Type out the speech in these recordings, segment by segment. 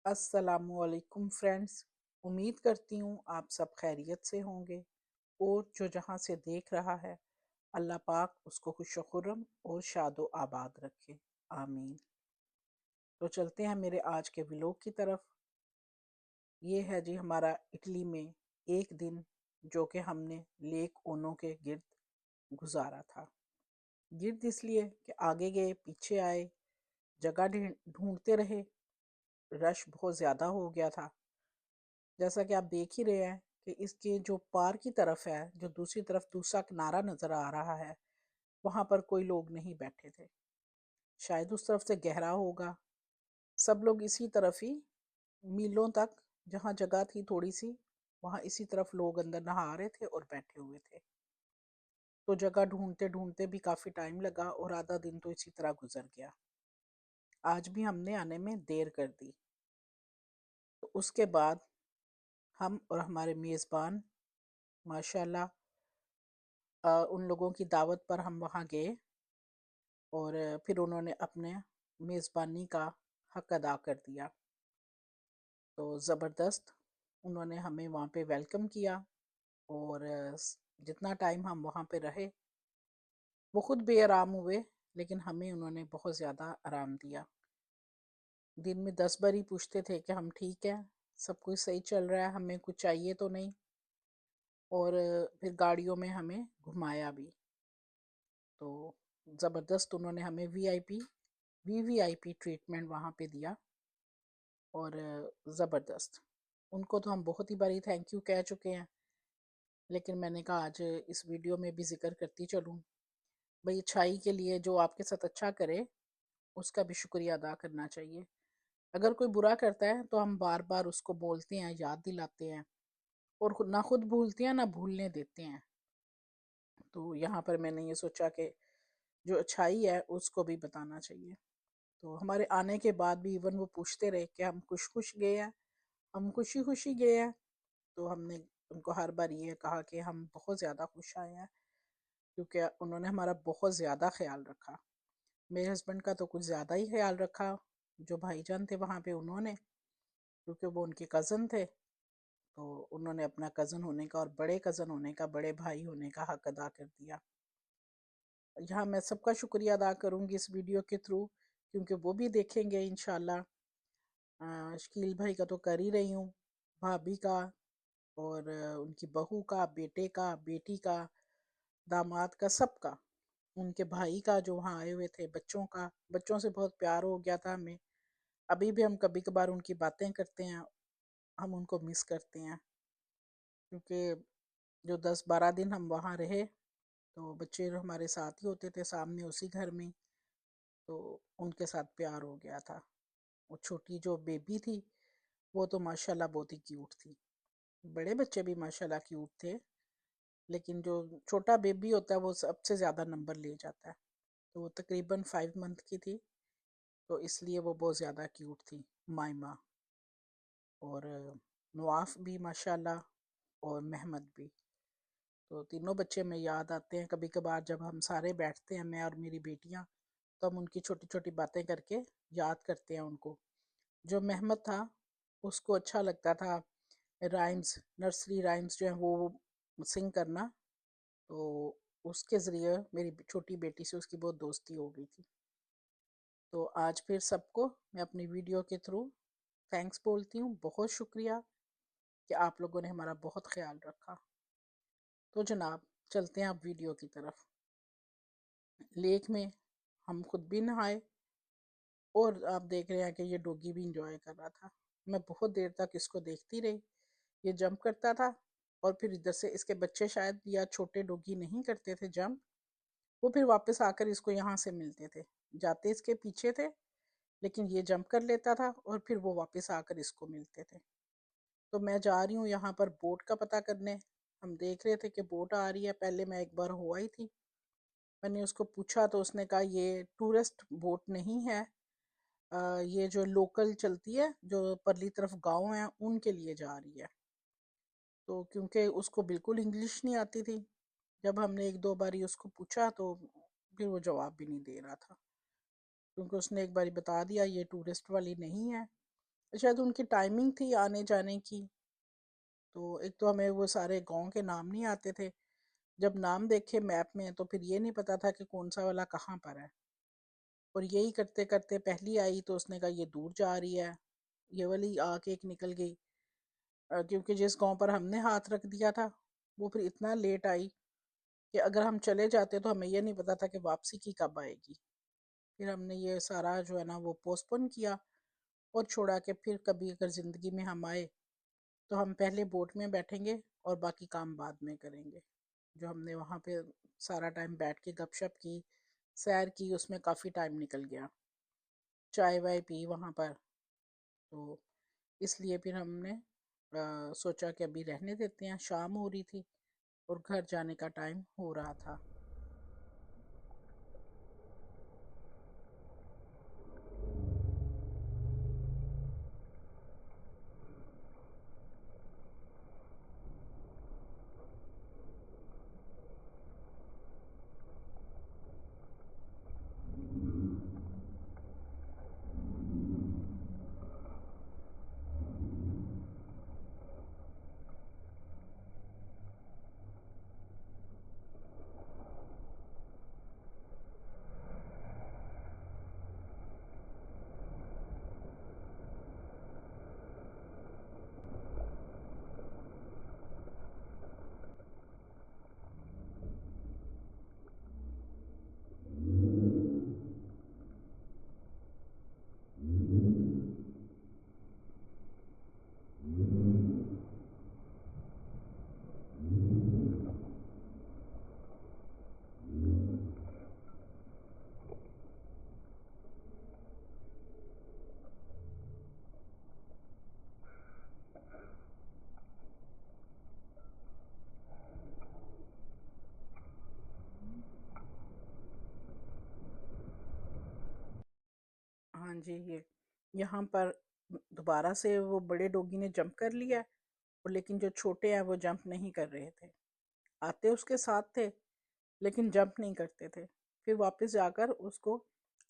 अस्सलामुअलैकुम फ्रेंड्स। उम्मीद करती हूँ आप सब खैरियत से होंगे और जो जहाँ से देख रहा है अल्लाह पाक उसको खुश खुर्रम और शादो आबाद रखे। आमीन। तो चलते हैं मेरे आज के व्लॉग की तरफ। ये है जी हमारा इटली में एक दिन जो कि हमने लेक ओनो के गिर्द गुजारा था। गिर्द इसलिए कि आगे गए पीछे आए, जगह ढूंढते रहे, रश बहुत ज़्यादा हो गया था। जैसा कि आप देख ही रहे हैं कि इसके जो पार की तरफ है, जो दूसरी तरफ दूसरा किनारा नजर आ रहा है, वहां पर कोई लोग नहीं बैठे थे। शायद उस तरफ से गहरा होगा। सब लोग इसी तरफ ही मीलों तक जहाँ जगह थी थोड़ी सी, वहां इसी तरफ लोग अंदर नहा रहे थे और बैठे हुए थे। तो जगह ढूंढते ढूंढते भी काफी टाइम लगा और आधा दिन तो इसी तरह गुजर गया। आज भी हमने आने में देर कर दी। तो उसके बाद हम और हमारे मेज़बान माशाल्लाह उन लोगों की दावत पर हम वहाँ गए और फिर उन्होंने अपने मेज़बानी का हक अदा कर दिया। तो ज़बरदस्त उन्होंने हमें वहाँ पे वेलकम किया और जितना टाइम हम वहाँ पे रहे वो खुद बेआराम हुए, लेकिन हमें उन्होंने बहुत ज़्यादा आराम दिया। दिन में 10 बार ही पूछते थे कि हम ठीक हैं, सब कुछ सही चल रहा है, हमें कुछ चाहिए तो नहीं। और फिर गाड़ियों में हमें घुमाया भी। तो ज़बरदस्त उन्होंने हमें वीवीआईपी ट्रीटमेंट वहाँ पे दिया और ज़बरदस्त। उनको तो हम बहुत ही बारी थैंक यू कह चुके हैं, लेकिन मैंने कहा आज इस वीडियो में भी जिक्र करती चलूँ। भाई अच्छाई के लिए जो आपके साथ अच्छा करे उसका भी शुक्रिया अदा करना चाहिए। अगर कोई बुरा करता है तो हम बार बार उसको बोलते हैं, याद दिलाते हैं और ना खुद भूलते हैं ना भूलने देते हैं। तो यहाँ पर मैंने ये सोचा कि जो अच्छाई है उसको भी बताना चाहिए। तो हमारे आने के बाद भी इवन वो पूछते रहे कि हम खुश खुश गए हैं, हम खुशी खुशी गए हैं। तो हमने उनको हर बार ये कहा कि हम बहुत ज़्यादा खुश आए हैं, क्योंकि उन्होंने हमारा बहुत ज़्यादा ख्याल रखा। मेरे हस्बैंड का तो कुछ ज़्यादा ही ख्याल रखा। जो भाईजान थे वहाँ पे उन्होंने, क्योंकि वो उनके कज़न थे, तो उन्होंने अपना कज़न होने का और बड़े कज़न होने का, बड़े भाई होने का हक अदा कर दिया। यहाँ मैं सबका शुक्रिया अदा करूँगी इस वीडियो के थ्रू, क्योंकि वो भी देखेंगे इंशाल्लाह। शकील भाई का तो कर ही रही हूँ, भाभी का और उनकी बहू का, बेटे का, बेटी का, दामाद का, सबका, उनके भाई का जो वहाँ आए हुए थे, बच्चों का, बच्चों से बहुत प्यार हो गया था हमें। अभी भी हम कभी कभार उनकी बातें करते हैं, हम उनको मिस करते हैं, क्योंकि जो 10-12 दिन हम वहाँ रहे तो बच्चे हमारे साथ ही होते थे सामने उसी घर में। तो उनके साथ प्यार हो गया था। वो छोटी जो बेबी थी वो तो माशाल्लाह बहुत ही क्यूट थी। बड़े बच्चे भी माशाल्लाह क्यूट थे, लेकिन जो छोटा बेबी होता है वो सबसे ज़्यादा नंबर ले जाता है। तो वो तकरीबन 5 मंथ की थी, तो इसलिए वो बहुत ज़्यादा क्यूट थी, मायमा। और नवाफ भी माशाल्लाह और महमद भी। तो तीनों बच्चे में याद आते हैं कभी कभार, जब हम सारे बैठते हैं, मैं और मेरी बेटियां, तो हम उनकी छोटी छोटी बातें करके याद करते हैं उनको। जो महमद था उसको अच्छा लगता था राइम्स, नर्सरी राइम्स जो है वो सिंग करना। तो उसके ज़रिए मेरी छोटी बेटी से उसकी बहुत दोस्ती हो गई थी। तो आज फिर सबको मैं अपनी वीडियो के थ्रू थैंक्स बोलती हूँ, बहुत शुक्रिया कि आप लोगों ने हमारा बहुत ख्याल रखा। तो जनाब चलते हैं आप वीडियो की तरफ। लेक में हम खुद भी नहाए और आप देख रहे हैं कि ये डॉगी भी इंजॉय कर रहा था। मैं बहुत देर तक इसको देखती रही, ये जंप करता था और फिर इधर से इसके बच्चे शायद या छोटे डॉगी नहीं करते थे जंप, वो फिर वापस आकर इसको यहाँ से मिलते थे। जाते इसके पीछे थे, लेकिन ये जंप कर लेता था और फिर वो वापस आकर इसको मिलते थे। तो मैं जा रही हूँ यहाँ पर बोट का पता करने। हम देख रहे थे कि बोट आ रही है, पहले मैं एक बार हो आई थी। मैंने उसको पूछा तो उसने कहा ये टूरिस्ट बोट नहीं है, ये जो लोकल चलती है जो परली तरफ गांव है उनके लिए जा रही है। तो क्योंकि उसको बिल्कुल इंग्लिश नहीं आती थी, जब हमने एक दो बारी उसको पूछा तो फिर वो जवाब भी नहीं दे रहा था, क्योंकि उसने एक बारी बता दिया ये टूरिस्ट वाली नहीं है। शायद उनकी टाइमिंग थी आने जाने की। तो एक तो हमें वो सारे गांव के नाम नहीं आते थे, जब नाम देखे मैप में तो फिर ये नहीं पता था कि कौन सा वाला कहाँ पर है। और यही करते करते पहली आई तो उसने कहा ये दूर जा रही है, ये वाली आके एक निकल गई। क्योंकि जिस गांव पर हमने हाथ रख दिया था वो फिर इतना लेट आई कि अगर हम चले जाते तो हमें ये नहीं पता था कि वापसी की कब आएगी। फिर हमने ये सारा जो है ना वो पोस्टपोन किया और छोड़ा कि फिर कभी अगर ज़िंदगी में हम आए तो हम पहले बोट में बैठेंगे और बाकी काम बाद में करेंगे। जो हमने वहाँ पे सारा टाइम बैठ के गपशप की, सैर की, उसमें काफ़ी टाइम निकल गया। चाय वाय पी वहाँ पर। तो इसलिए फिर हमने सोचा कि अभी रहने देते हैं, शाम हो रही थी और घर जाने का टाइम हो रहा था। हाँ जी, ये यहाँ पर दोबारा से वो बड़े डॉगी ने जंप कर लिया, और लेकिन जो छोटे हैं वो जंप नहीं कर रहे थे। आते उसके साथ थे लेकिन जंप नहीं करते थे। फिर वापस जाकर उसको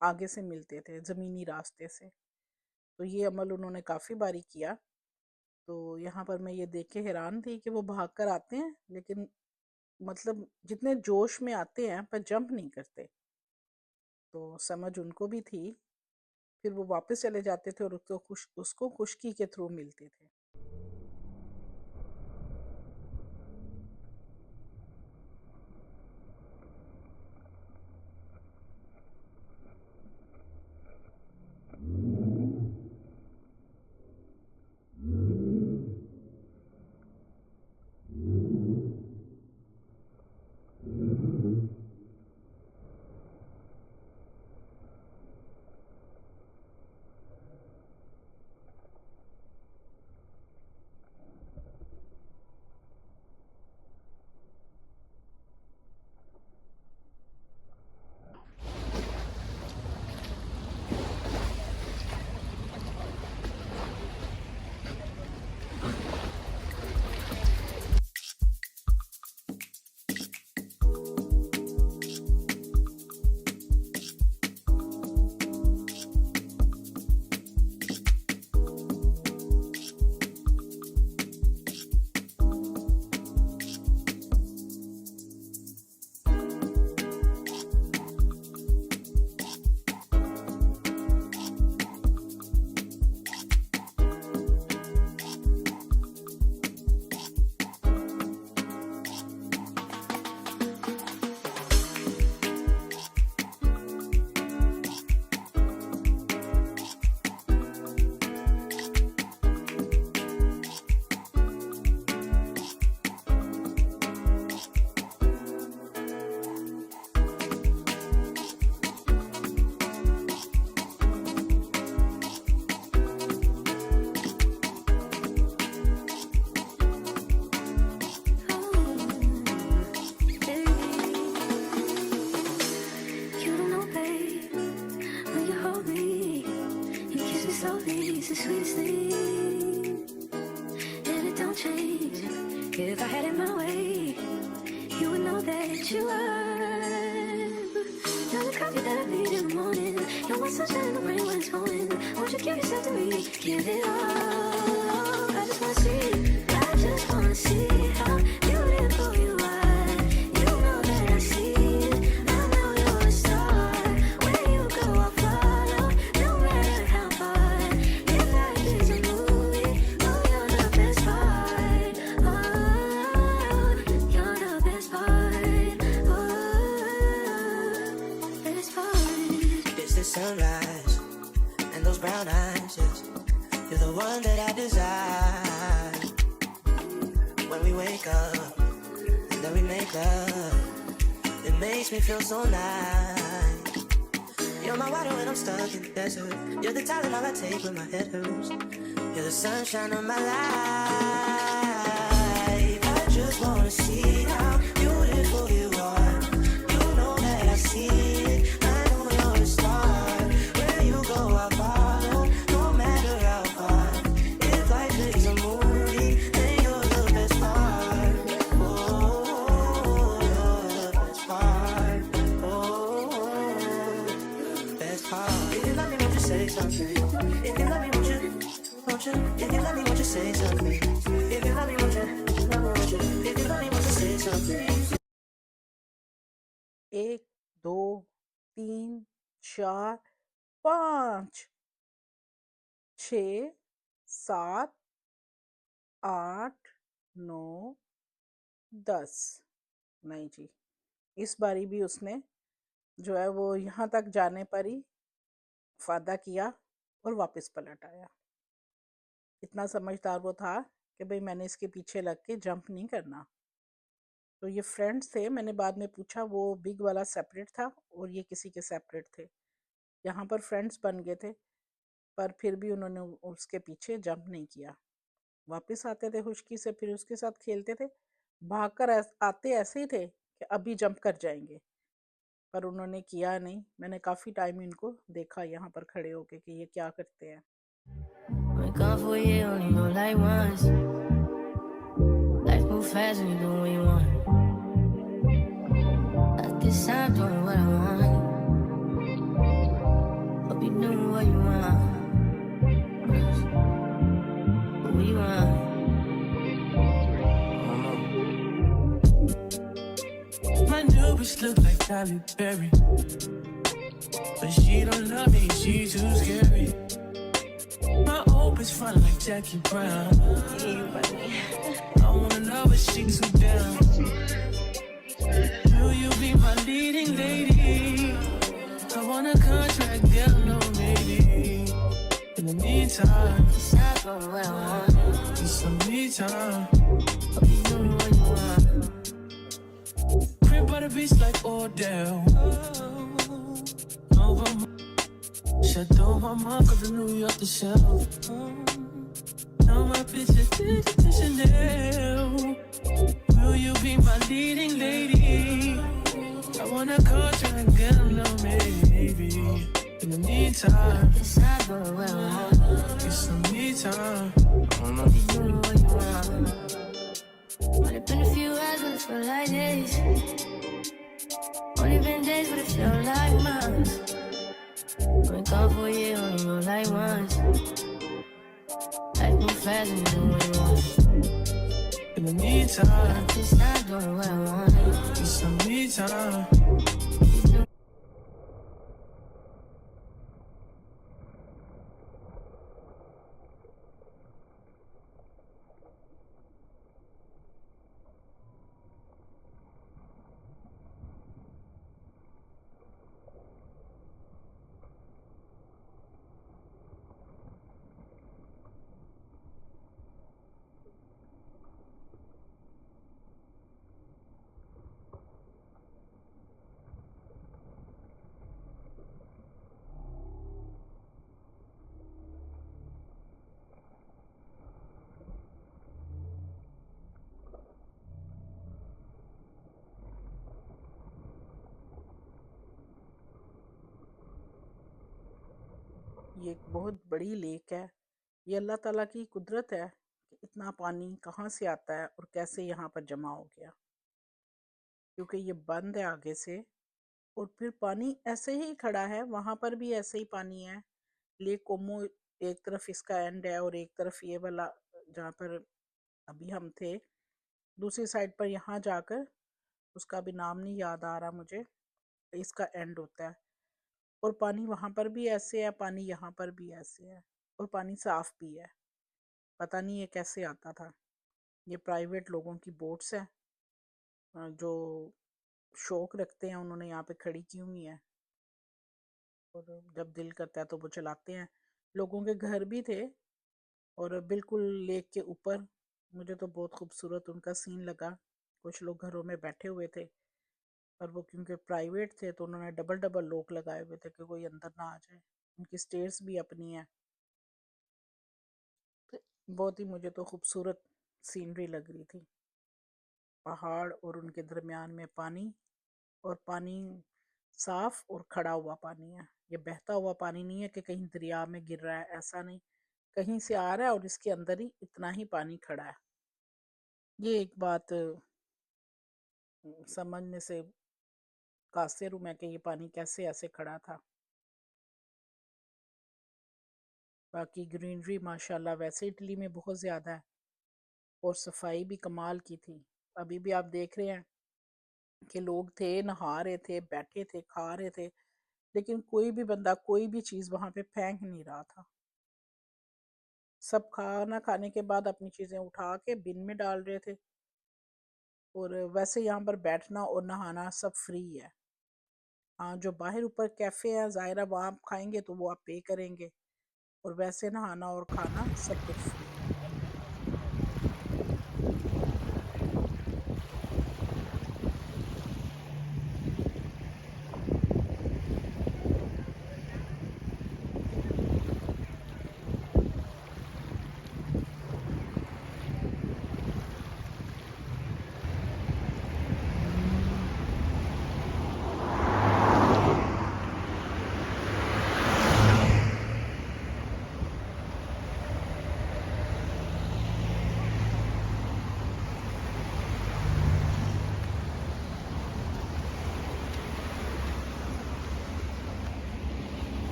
आगे से मिलते थे ज़मीनी रास्ते से। तो ये अमल उन्होंने काफ़ी बारी किया। तो यहाँ पर मैं ये देख के हैरान थी कि वो भाग कर आते हैं लेकिन मतलब जितने जोश में आते हैं पर जंप नहीं करते। तो समझ उनको भी थी। फिर वो वापस चले जाते थे और उसको खुशकी के थ्रू मिलते थे। If I had it my way, you would know that you are. You're the coffee that I need in the morning. You're my sunshine in the rain when it's pouring. Won't you give yourself to me? Give it all. I just wanna see. I just wanna see how beautiful you are. You know that I see it. I know you're a star. Where you go, I'll follow. No matter how far. If life is a movie, oh, you're the best part. Oh, you're the best part. Oh, best part. It's the sunrise and those brown eyes, yes. You're the one that I desire. When we wake up and then we make love, it makes me feel so nice. You're my water when I'm stuck in the desert. You're the Tylenol I take when my head hurts. You're the sunshine of my life. I just wanna see how beautiful you are. You know that I see it. I know you're a star. Where you go, I follow. No matter how far. If life is a movie, then you're the best part. Oh, you're the best part. Oh, best part. If you love me, won't you say something? If you love me, won't you? Won't you? If you love me, won't you say something? If you love me, won't you? Won't you? If you love me, won't you say something? 1 2 3 4 5 6 7 8 9 10। नहीं जी, इस बारी भी उसने जो है वो यहाँ तक जाने पर ही फायदा किया और वापस पलट आया। इतना समझदार वो था कि भाई मैंने इसके पीछे लग के जंप नहीं करना। तो ये फ्रेंड्स थे, मैंने बाद में पूछा, वो बिग वाला सेपरेट था और ये किसी के सेपरेट थे। यहाँ पर फ्रेंड्स बन गए थे, पर फिर भी उन्होंने उसके पीछे जंप नहीं किया। वापस आते थे खुशकी से, फिर उसके साथ खेलते थे। भागकर आते ऐसे ही थे कि अभी जंप कर जाएंगे, पर उन्होंने किया नहीं। मैंने काफ़ी टाइम इनको देखा यहाँ पर खड़े होके कि ये क्या करते हैं। Wake up for you, only go like once. Life move fast when you do what you want. At this time, doing what I want. Hope you do what you want. What you want. My new bitch look like Halle Berry, but she don't love me, she too scary. My old bitch front like Jackie Brown. I wanna love her, she too down. Will you be my leading lady? I want a contract, girl, no maybe. In the meantime, It's not going what I want. need some me time. Hope you do what you want. Crib by the beach like Odell. Over my Chateau Marmont, up to New York to shelf. Now my bitch is to Chanel. Will you be my leading lady? I want a contract, girl, no maybe. In the meantime, It's not going what I want. get some me time. Hope you do what you want. Only been a few hours, but it feel like days. Only been days, but it feel like months. Wake up for you, only go like once. Life move fast when you do what you want. In the meantime, It's not doing what I want. get some me time. You do. ये एक बहुत बड़ी lake है। ये अल्लाह ताला की कुदरत है कि इतना पानी कहाँ से आता है और कैसे यहाँ पर जमा हो गया, क्योंकि ये बंद है आगे से। और फिर पानी ऐसे ही खड़ा है, वहाँ पर भी ऐसे ही पानी है, लेक कोमो एक तरफ इसका एंड है और एक तरफ ये वाला जहाँ पर अभी हम थे, दूसरी साइड पर यहाँ जाकर उसका भी नाम नहीं याद आ रहा मुझे, इसका एंड होता है। और पानी वहाँ पर भी ऐसे है, पानी यहाँ पर भी ऐसे है, और पानी साफ भी है। पता नहीं ये कैसे आता था। ये प्राइवेट लोगों की बोट्स हैं जो शौक रखते हैं, उन्होंने यहाँ पे खड़ी की हुई है और जब दिल करता है तो वो चलाते हैं। लोगों के घर भी थे और बिल्कुल लेक के ऊपर। मुझे तो बहुत खूबसूरत उनका सीन लगा। कुछ लोग घरों में बैठे हुए थे, पर वो क्योंकि प्राइवेट थे तो उन्होंने डबल डबल लॉक लगाए हुए थे कि कोई अंदर ना आ जाए। उनकी स्टेयर्स भी अपनी है। तो बहुत ही मुझे तो खूबसूरत सीनरी लग रही थी। पहाड़ और उनके दरमियान में पानी, और पानी साफ और खड़ा हुआ पानी है। ये बहता हुआ पानी नहीं है कि कहीं दरिया में गिर रहा है, ऐसा नहीं। कहीं से आ रहा है और इसके अंदर ही इतना ही पानी खड़ा है। ये एक बात समझने से कासिर हूँ मैं कि ये पानी कैसे ऐसे खड़ा था। बाकी ग्रीनरी माशाल्लाह वैसे इटली में बहुत ज़्यादा है और सफाई भी कमाल की थी। अभी भी आप देख रहे हैं कि लोग थे, नहा रहे थे, बैठे थे, खा रहे थे, लेकिन कोई भी बंदा कोई भी चीज़ वहाँ पे फेंक नहीं रहा था। सब खाना खाने के बाद अपनी चीज़ें उठा के बिन में डाल रहे थे। और वैसे यहाँ पर बैठना और नहाना सब फ्री है। हाँ, जो बाहर ऊपर कैफ़े है ज़ाहिर है वहाँ आप खाएंगे तो वो आप पे करेंगे, और वैसे नहाना और खाना सब कुछ फ्री है।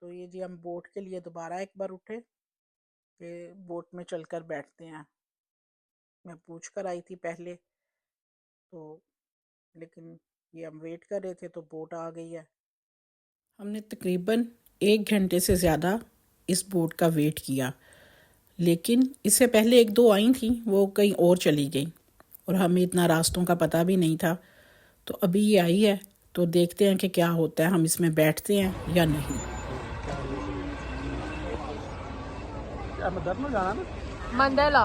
तो ये जी हम बोट के लिए दोबारा एक बार उठे कि बोट में चलकर बैठते हैं। मैं पूछ कर आई थी पहले तो, लेकिन ये हम वेट कर रहे थे तो बोट आ गई है। हमने तकरीबन 1 घंटे से ज़्यादा इस बोट का वेट किया, लेकिन इससे पहले 1-2 आई थी, वो कहीं और चली गई और हमें इतना रास्तों का पता भी नहीं था। तो अभी ये आई है तो देखते हैं कि क्या होता है, हम इसमें बैठते हैं या नहीं। Mandela.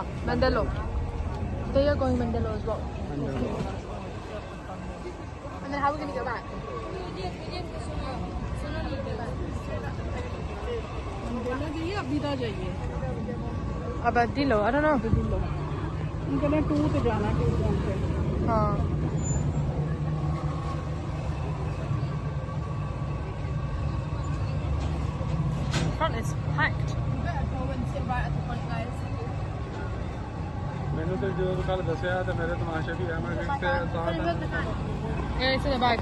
They are going Mandela as well. And then how are we going to go back? अभी जाइए Abadillo, I don't know. उनके टूर पे जाना, टूर पे। हाँ. Front is packed. You better go and sit right at the front, guys. मैंने तो जो कल दसिया तो मेरे तमाशे भी है मैं Yeah, it's in the bag.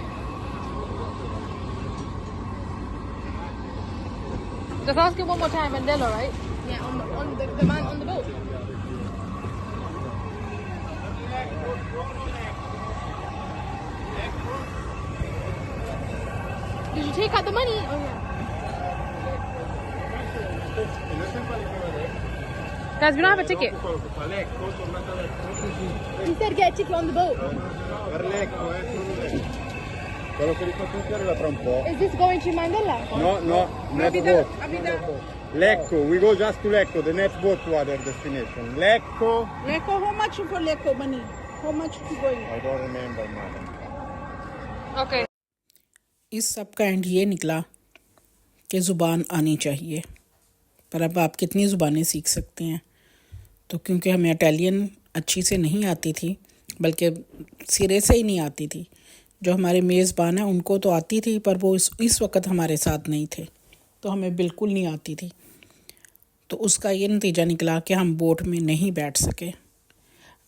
Just ask him one more time, Mandela, right? Yeah, on the man on the boat. Did you take out the money? Oh yeah. Guys, we don't have a ticket. He said get a ticket on the boat. Per Lecco, quello che dico tutti arriva tra un po'. Is this going to Mandela? No, next boat. Lecco, we go just to Lecco, the next boat to other destination. Lecco. Lecco, how much for Lecco money? How much to going? I don't remember, madam. Okay. इस सब का and ये निकला कि ज़ुबान आनी चाहिए, पर अब आप कितनी ज़ुबानें सीख सकते हैं। तो क्योंकि हमें इटालियन अच्छी से नहीं आती थी, बल्कि सिरे से ही नहीं आती थी। जो हमारे मेज़बान हैं उनको तो आती थी, पर वो इस वक्त हमारे साथ नहीं थे, तो तो हमें बिल्कुल नहीं आती थी। तो उसका ये नतीजा निकला कि हम बोट में नहीं बैठ सके,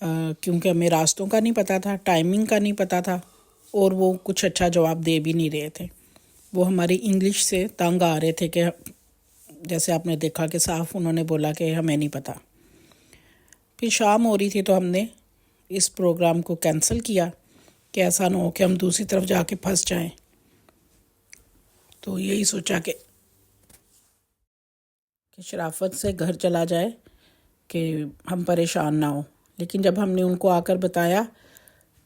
क्योंकि हमें रास्तों का नहीं पता था, टाइमिंग का नहीं पता था, और वो कुछ अच्छा जवाब दे भी नहीं रहे थे। वो हमारी इंग्लिश से तंग आ रहे थे कि जैसे आपने देखा कि साफ उन्होंने बोला कि हमें नहीं पता। फिर शाम हो रही थी तो हमने इस प्रोग्राम को कैंसिल किया कि ऐसा ना हो कि हम दूसरी तरफ जाके फंस जाएं। तो यही सोचा कि शराफत से घर चला जाए कि हम परेशान ना हो। लेकिन जब हमने उनको आकर बताया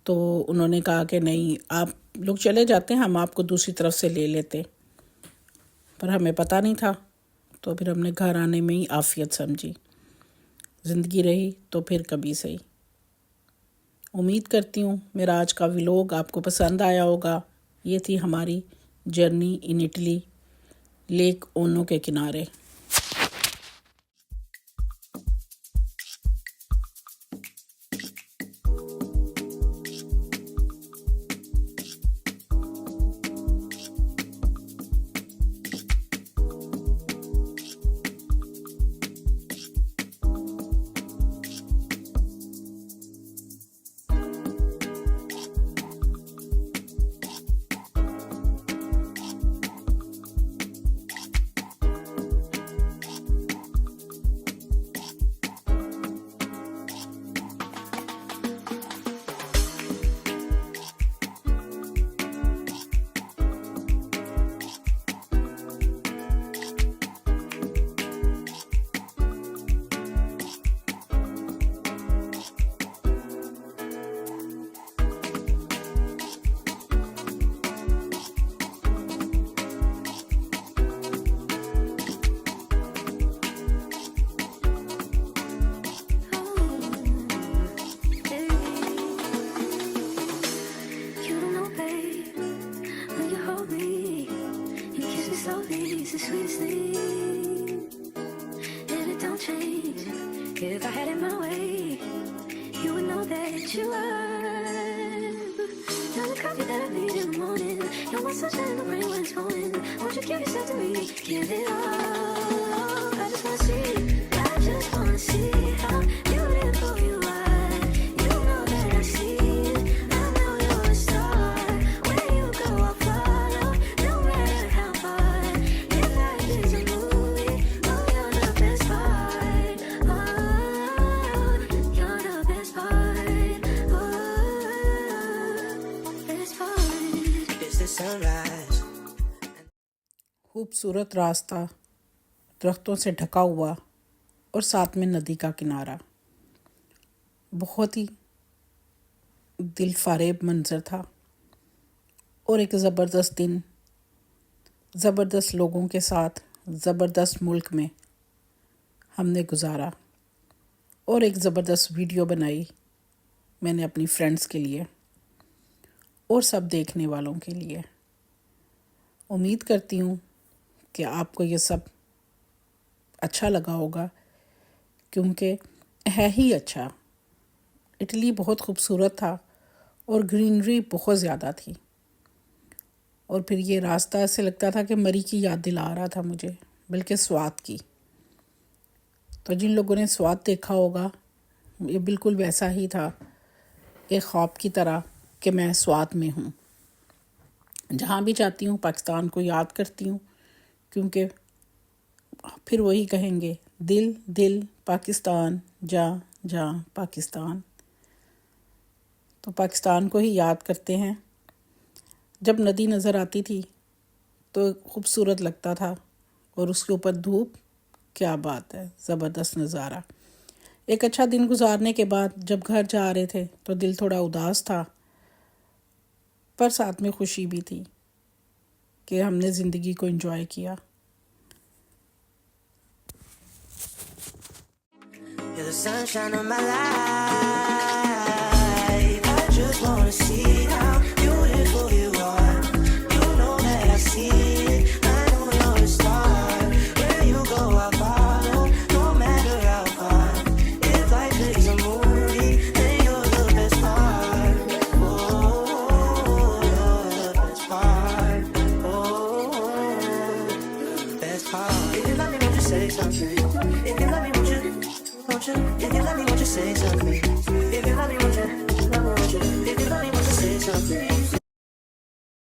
तो उन्होंने कहा कि नहीं, आप लोग चले जाते हैं, हम आपको दूसरी तरफ से ले लेते। पर हमें पता नहीं था, तो फिर हमने घर आने में ही आफियत समझी। ज़िंदगी रही तो फिर कभी सही। उम्मीद करती हूँ मेरा आज का व्लॉग आपको पसंद आया होगा। ये थी हमारी जर्नी इन इटली, लेक ओनो के किनारे। You don't know, babe, when you hold me, you kiss me slowly, it's the sweetest thing, and it don't change. If I had it my way, you would know that you were. You're the coffee that I need in the morning. You're my sunshine in the rain when it's pouring. Won't you give yourself to me? Give it all. I just wanna see. I just wanna see how beautiful you are. You know that I see it. I know you're a star. Where you go, I'll follow. No matter how far. If life is a movie, oh, you're the best part. Oh, you're the best part. Oh, best part. It's the sunrise. खूबसूरत रास्ता, दरख्तों से ढका हुआ, और साथ में नदी का किनारा। बहुत ही दिल फारेब मंजर था, और एक ज़बरदस्त दिन, ज़बरदस्त लोगों के साथ, ज़बरदस्त मुल्क में हमने गुजारा, और एक ज़बरदस्त वीडियो बनाई मैंने अपनी फ्रेंड्स के लिए और सब देखने वालों के लिए। उम्मीद करती हूँ कि आपको ये सब अच्छा लगा होगा, क्योंकि है ही अच्छा। इटली बहुत खूबसूरत था और ग्रीनरी बहुत ज़्यादा थी, और फिर ये रास्ता ऐसे लगता था कि मरी की याद दिला रहा था मुझे, बल्कि स्वाद की। तो जिन लोगों ने स्वाद देखा होगा, ये बिल्कुल वैसा ही था, एक ख्वाब की तरह कि मैं स्वाद में हूँ। जहाँ भी जाती हूँ पाकिस्तान को याद करती हूँ, क्योंकि फिर वही कहेंगे, दिल दिल पाकिस्तान, जा जा पाकिस्तान। तो पाकिस्तान को ही याद करते हैं। जब नदी नज़र आती थी तो खूबसूरत लगता था, और उसके ऊपर धूप, क्या बात है, ज़बरदस्त नज़ारा। एक अच्छा दिन गुजारने के बाद जब घर जा रहे थे तो दिल थोड़ा उदास था, पर साथ में खुशी भी थी कि हमने ज़िंदगी को एंजॉय किया। You're the sunshine of my life. I just wanna see how beautiful you are. You know that I see it. I know you're a star. Where you go, I'll follow. No matter how far. If life is a movie, then you're the best part. Oh, you're the best part. Oh, best If you love me, won't you? If you love me, won't you say so to me?